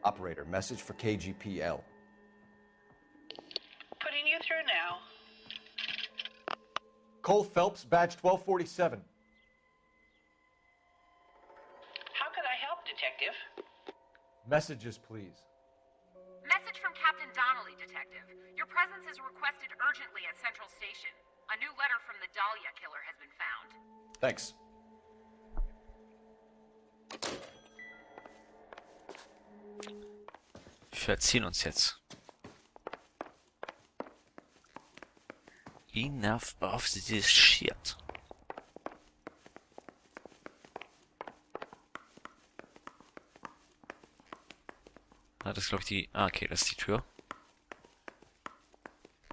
Operator, message for KGPL. Putting you through now. Cole Phelps, badge 1247. How can I help, Detective? Messages, please. Message from Captain Donnelly, Detective. Your presence is requested urgently at Central Station. A new letter from the Dahlia killer has been found. Thanks. Wir verziehen uns jetzt. Enough of this shit. Ah, das ist glaube ich die... Ah, okay, das ist die Tür.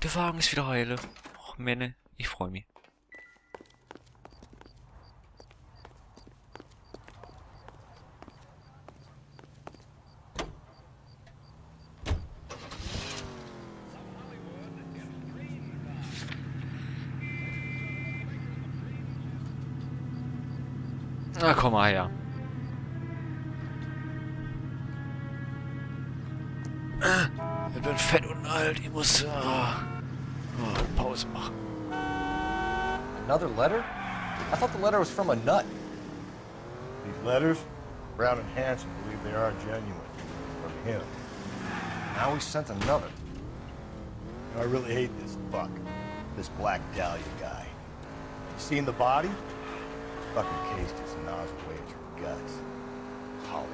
Der Wagen ist wieder heile. Och, Männer, ich freue mich. Na, komm mal her. Ich bin fett und alt. Ich muss Pause machen. Another letter? I thought the letter was from a nut. These letters, Brown and Hanson believe they are genuine. From him. Now we sent another. You know, I really hate this fuck. This Black Dahlia guy. You seen the body? His fucking case just nozzled away at your guts. Hollywood.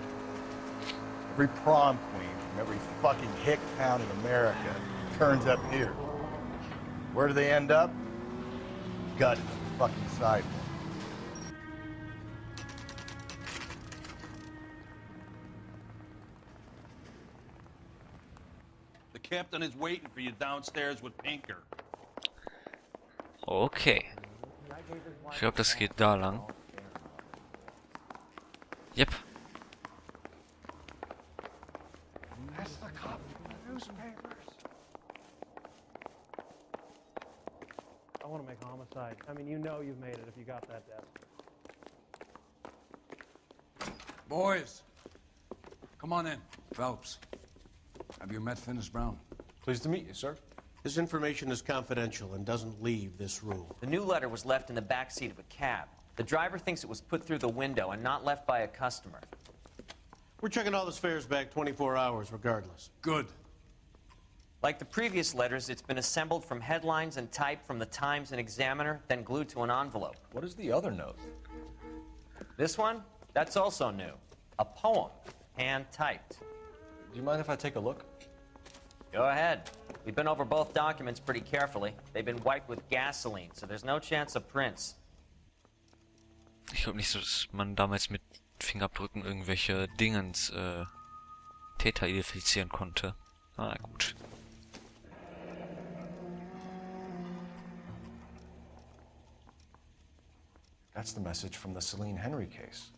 Every prom queen from every fucking hick town in America turns up here. Where do they end up? Gut in the fucking sidewalk. The captain is waiting for you downstairs with Pinker. Okay. Ich glaube, das geht da lang. Yep. That's the cop from the newspapers. I want to make homicide. I mean, you know you've made it if you got that desk. Boys, come on in. Phelps, have you met Finis Brown? Pleased to meet you, sir. This information is confidential and doesn't leave this room. The new letter was left in the back seat of a cab. The driver thinks it was put through the window and not left by a customer. We're checking all this fares back 24 hours regardless. Good. Like the previous letters, it's been assembled from headlines and typed from the Times and Examiner, then glued to an envelope. What is the other note? This one? That's also new. A poem, hand-typed. Do you mind if I take a look? Go ahead. We've been over both documents pretty carefully. They've been wiped with gasoline, so there's no chance of prints. Ich glaube nicht so, dass man damals mit Fingerabdrücken irgendwelche Dingens Täter identifizieren konnte. Na gut. That's the message from the Celine Henry case.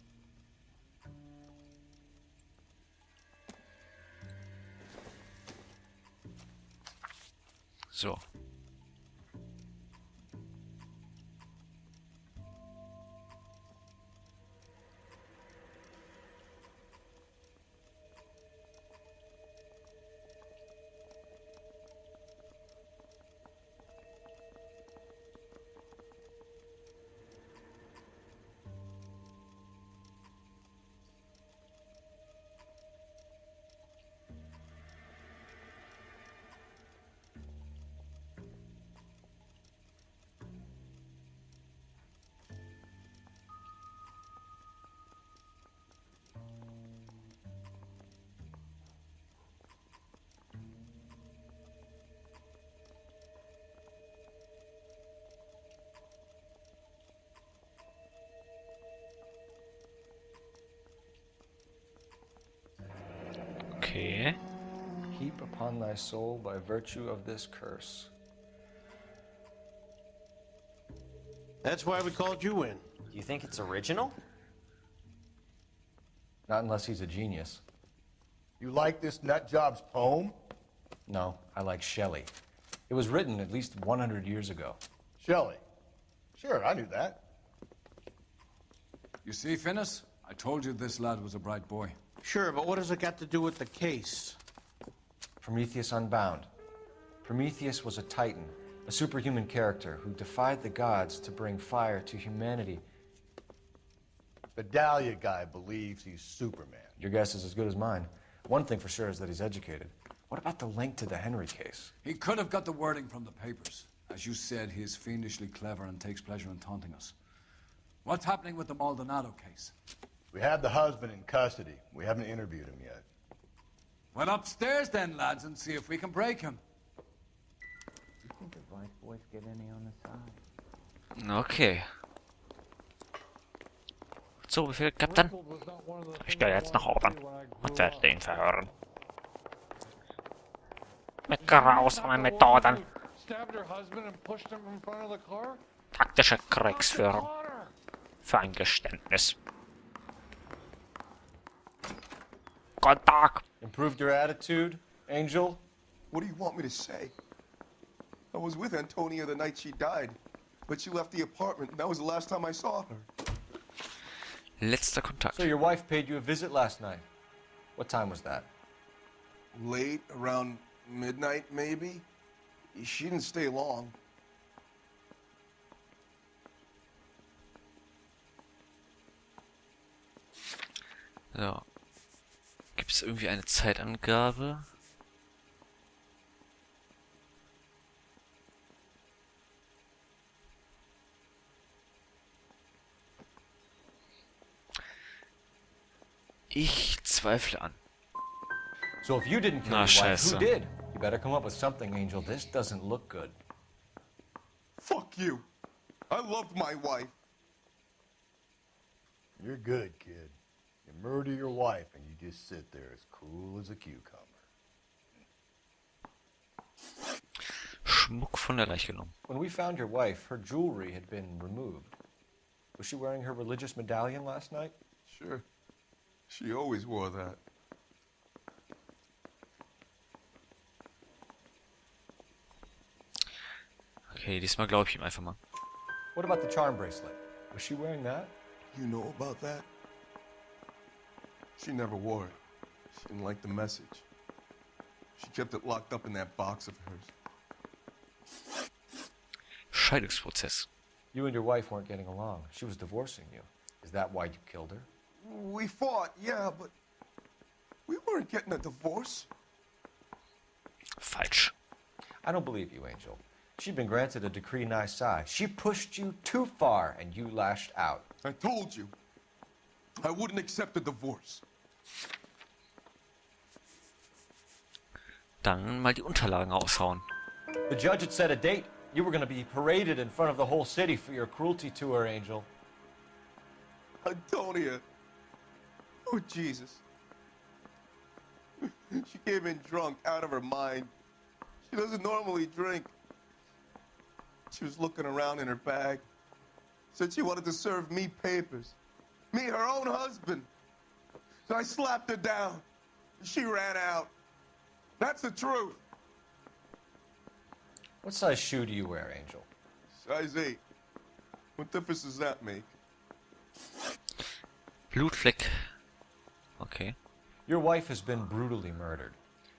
So. Okay. Heap upon thy soul by virtue of this curse. That's why we called you in. Do you think it's original? Not unless he's a genius. You like this nutjob's poem? No, I like Shelley. It was written at least 100 years ago. Shelley. Sure, I knew that. You see, Finis? I told you this lad was a bright boy. Sure, but what does it got to do with the case? Prometheus Unbound. Prometheus was a titan, a superhuman character who defied the gods to bring fire to humanity. The Dahlia guy believes he's Superman. Your guess is as good as mine. One thing for sure is that he's educated. What about the link to the Henry case? He could have got the wording from the papers. As you said, he is fiendishly clever and takes pleasure in taunting us. What's happening with the Maldonado case? We have the husband in custody. We haven't interviewed him yet. Well, upstairs then, lads, and see if we can break him. You think the Vice Boys get any on the side? Okay. So, Befehl, Kapitän. Ich gehe jetzt nach oben und werde ihn verhören. Mit grausamen Methoden. Taktische Kriegsführung. Für ein Geständnis. Guten Tag. Improved your attitude, Angel? What do you want me to say? I was with Antonia the night she died, but she left the apartment, and that was the last time I saw her. Letzter Kontakt. So your wife paid you a visit last night. What time was that? Late, around midnight, maybe? She didn't stay long. So. Gibt es irgendwie eine Zeitangabe? Ich zweifle an. So if you didn't kill your wife, who did? You better come up with something, Angel. This doesn't look good. Fuck you. I loved my wife. You're good, kid. You murder your wife and you just sit there as cool as a cucumber. Schmuck von der Leiche genommen. When we found your wife, her jewelry had been removed. Was she wearing her religious medallion last night? Sure. She always wore that. Okay, diesmal glaube ich ihm einfach mal. What about the charm bracelet? Was she wearing that? You know about that? She never wore it. She didn't like the message. She kept it locked up in that box of hers. Scheidungsprozess. You and your wife weren't getting along. She was divorcing you. Is that why you killed her? We fought, yeah, but we weren't getting a divorce. Falsch. I don't believe you, Angel. She'd been granted a decree nisi. She pushed you too far, and you lashed out. I told you. I wouldn't accept a divorce. Dann mal die Unterlagen raushauen. The judge had set a date. You were going to be paraded in front of the whole city for your cruelty to her, Angel. Antonia. Oh, Jesus. She came in drunk, out of her mind. She doesn't normally drink. She was looking around in her bag. Said she wanted to serve me papers. Me, her own husband. So I slapped her down. She ran out. That's the truth. What size shoe do you wear, Angel? Size 8. What difference does that make? Blutfleck. Okay. Your wife has been brutally murdered.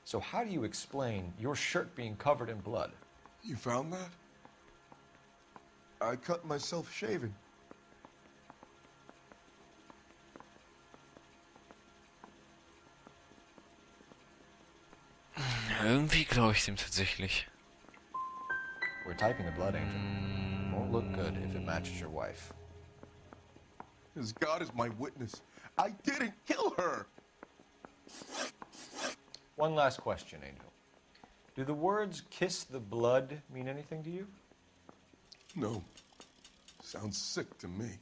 So how do you explain your shirt being covered in blood? You found that? I cut myself shaving. Irgendwie glaube ich dem tatsächlich. We're typing the blood, Angel. Won't look good if it matches your wife. As God is my witness, I didn't kill her. One last question, Angel. Do the words kiss the blood mean anything to you? No. Sounds sick to me.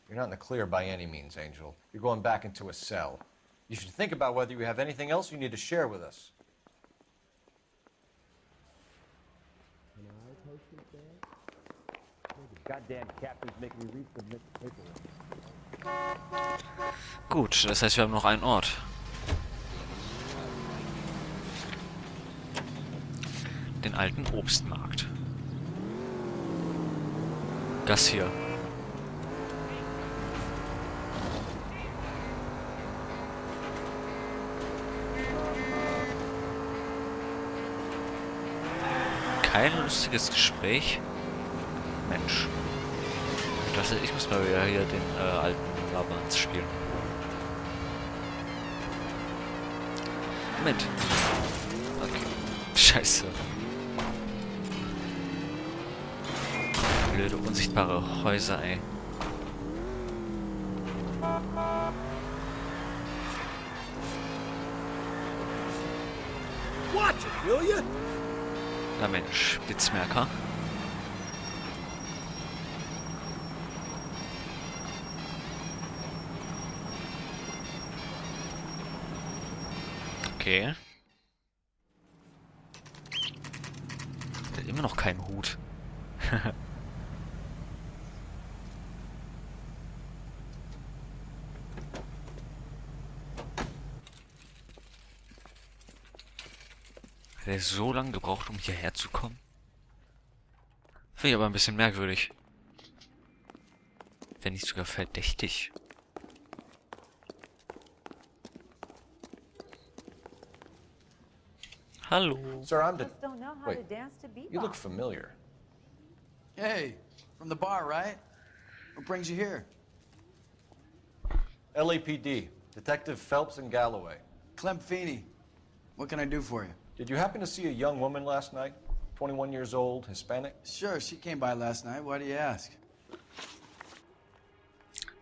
You're not in the clear by any means, Angel. You're going back into a cell. You should think about whether you have anything else you need to share with us. Goddamn captain's making me resubmit the paperwork. Gut, das heißt, wir haben noch einen Ort. Den alten Obstmarkt. Das hier. kein lustiges Gespräch. Mensch. Ich muss mal wieder hier den alten Labans spielen. Moment. Okay. Scheiße. Blöde, unsichtbare Häuser, ey. Watch it, will you? Na Mensch, Blitzmerker. Okay. Der hat immer noch keinen Hut. Hat er so lange gebraucht, um hierher zu kommen? Finde ich aber ein bisschen merkwürdig. Wenn nicht sogar verdächtig. Hallo. Sir, I'm Wait, you look familiar. Hey, from the bar, right? What brings you here? LAPD, Detective Phelps and Galloway. Clem Feeney. What can I do for you? Did you happen to see a young woman last night? 21 years old, Hispanic? Sure, she came by last night. Why do you ask?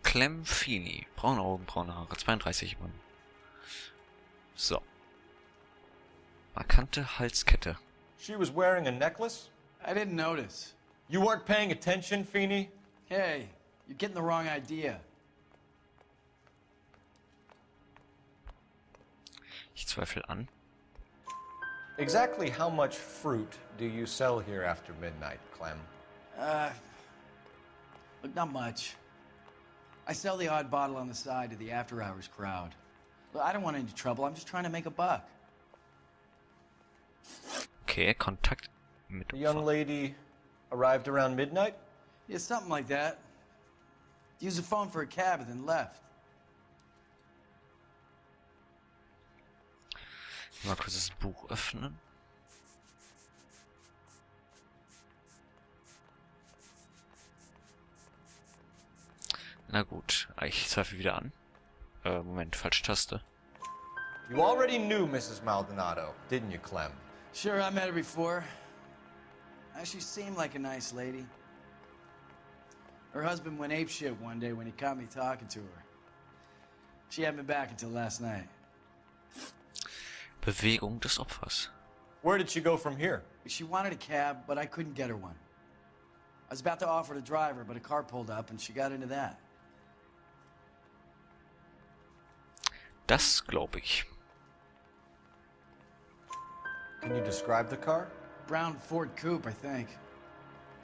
Clem Feeney. Braune Augen, braune Haare, 32 Mann. So. Markante Halskette. She was wearing a necklace? I didn't notice. You weren't paying attention, Feeney? Hey, you're getting the wrong idea. Ich zweifle an. Exactly how much fruit do you sell here after midnight, Clem? Look, not much. I sell the odd bottle on the side to the after-hours crowd. Look, I don't want any trouble. I'm just trying to make a buck. Okay, Kontakt mit The young lady arrived around midnight? Yeah, something like that. Used the phone for a cab and then left. Mal kurz das Buch öffnen. Na gut, ich zweifle wieder an. Moment, falsche Taste. You already knew Mrs. Maldonado, didn't you, Clem? Sure, I met her before. She seemed like a nice lady. Her husband went apeshit one day when he caught me talking to her. She hadn't been back until last night. Bewegung des Opfers. Where did she go from here? She wanted a cab, but I couldn't get her one. I was about to offer to drive her, but a car pulled up and she got into that. Das glaube ich. Can you describe the car? Brown Ford Coupe, I think.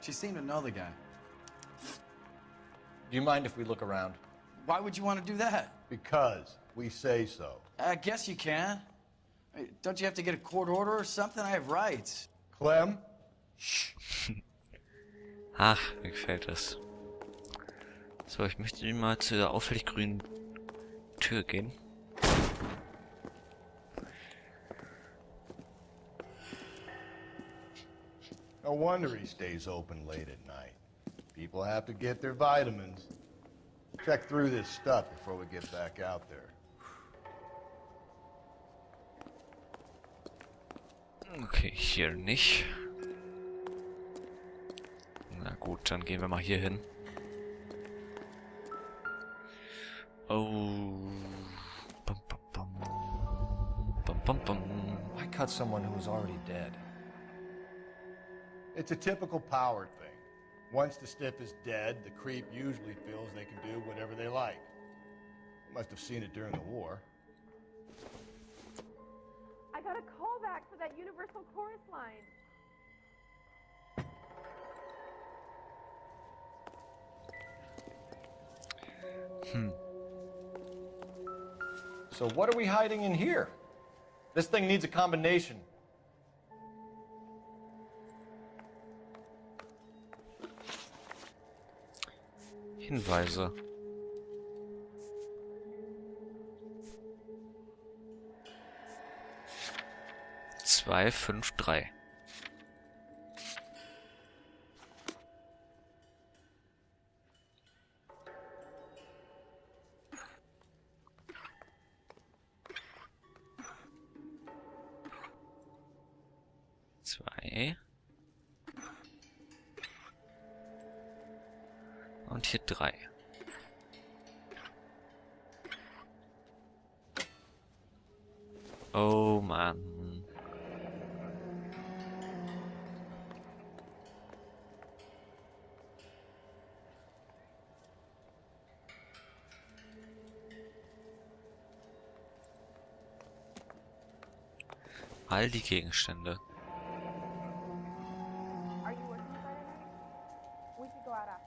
She seemed to know the guy. Do you mind if we look around? Why would you want to do that? Because we say so. I guess you can. Don't you have to get a court order or something? I have rights. Clem? Shh. Ach, mir gefällt das. So, ich möchte mal zu der auffällig grünen Tür gehen. No wonder he stays open late at night. People have to get their vitamins. Check through this stuff before we get back out there. Okay, hier nicht. Na gut, dann gehen wir mal hier hin. Oh. Bum, bum, bum. Bum, bum, bum. Why cut someone who was already dead? It's a typical power thing. Once the stiff is dead, the creep usually feels they can do whatever they like. Must have seen it during the war. I got a call back for that Universal Chorus line. So what are we hiding in here? This thing needs a combination. Hinweise. Zwei, fünf, drei. Okay. Und hier 3. Oh Mann. All die Gegenstände.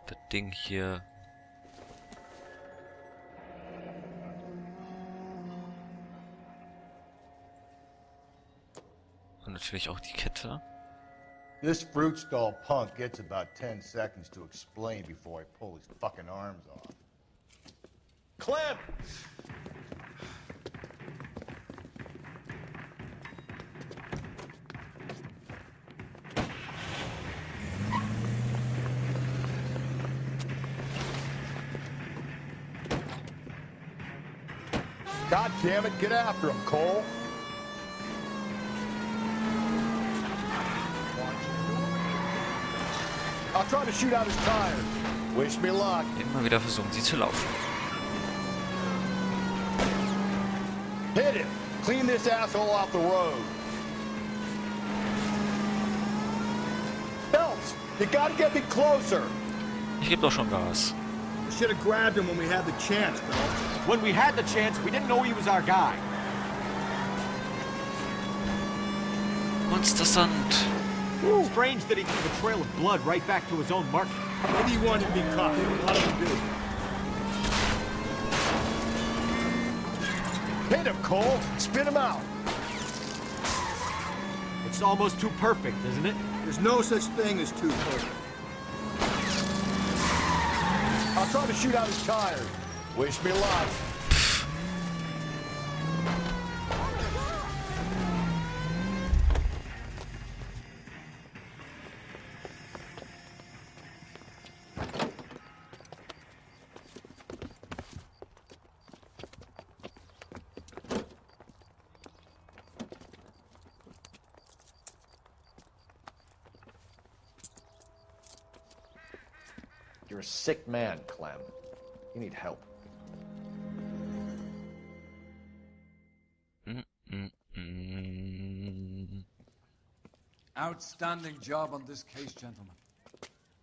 Das Ding hier. Und natürlich auch die Kette. This fruit stall punk gets about 10 seconds to explain before I pull his fucking arms off. Clem! God damn it, get after him, Cole. I'll try to shoot out his tires. Wish me luck. Immer wieder versuchen sie zu laufen. Hit him. Clean this asshole off the road. Phelps, you gotta get me closer. Ich geb doch schon Gas. We should have grabbed him when we had the chance, Phelps. When we had the chance, we didn't know he was our guy. Monstersand. Strange that he leave a trail of blood right back to his own market. Maybe he wanted to be caught. A lot of them do. Hit him, Cole. Spit him out. It's almost too perfect, isn't it? There's no such thing as too perfect. I'll try to shoot out his tires. Wish me luck. You're a sick man, Clem. You need help. Outstanding job on this case, gentlemen.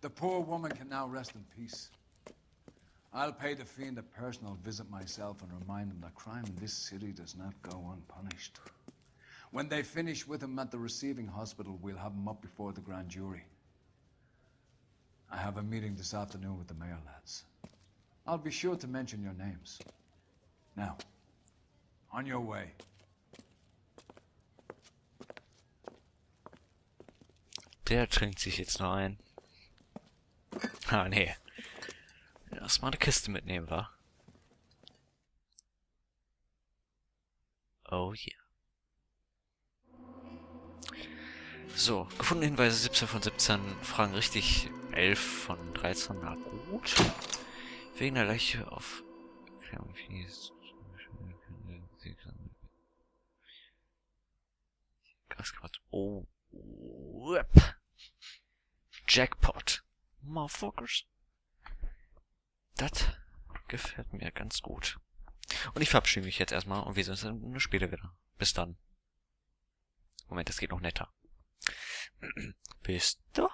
The poor woman can now rest in peace. I'll pay the fiend a personal visit myself and remind him that crime in this city does not go unpunished. When they finish with him at the receiving hospital, we'll have him up before the grand jury. I have a meeting this afternoon with the mayor lads. I'll be sure to mention your names. Now, on your way. Der trinkt sich jetzt noch ein. Ah, nee. Erstmal eine Kiste mitnehmen, wa? Oh yeah. So, gefundene Hinweise 17 von 17, Fragen richtig 11 von 13, na gut. Wegen der Leiche auf... Oh. Whip. Jackpot. Motherfuckers. Das gefällt mir ganz gut. Und ich verabschiede mich jetzt erstmal und wir sehen uns dann später wieder. Bis dann. Moment, das geht noch netter. Bis dann.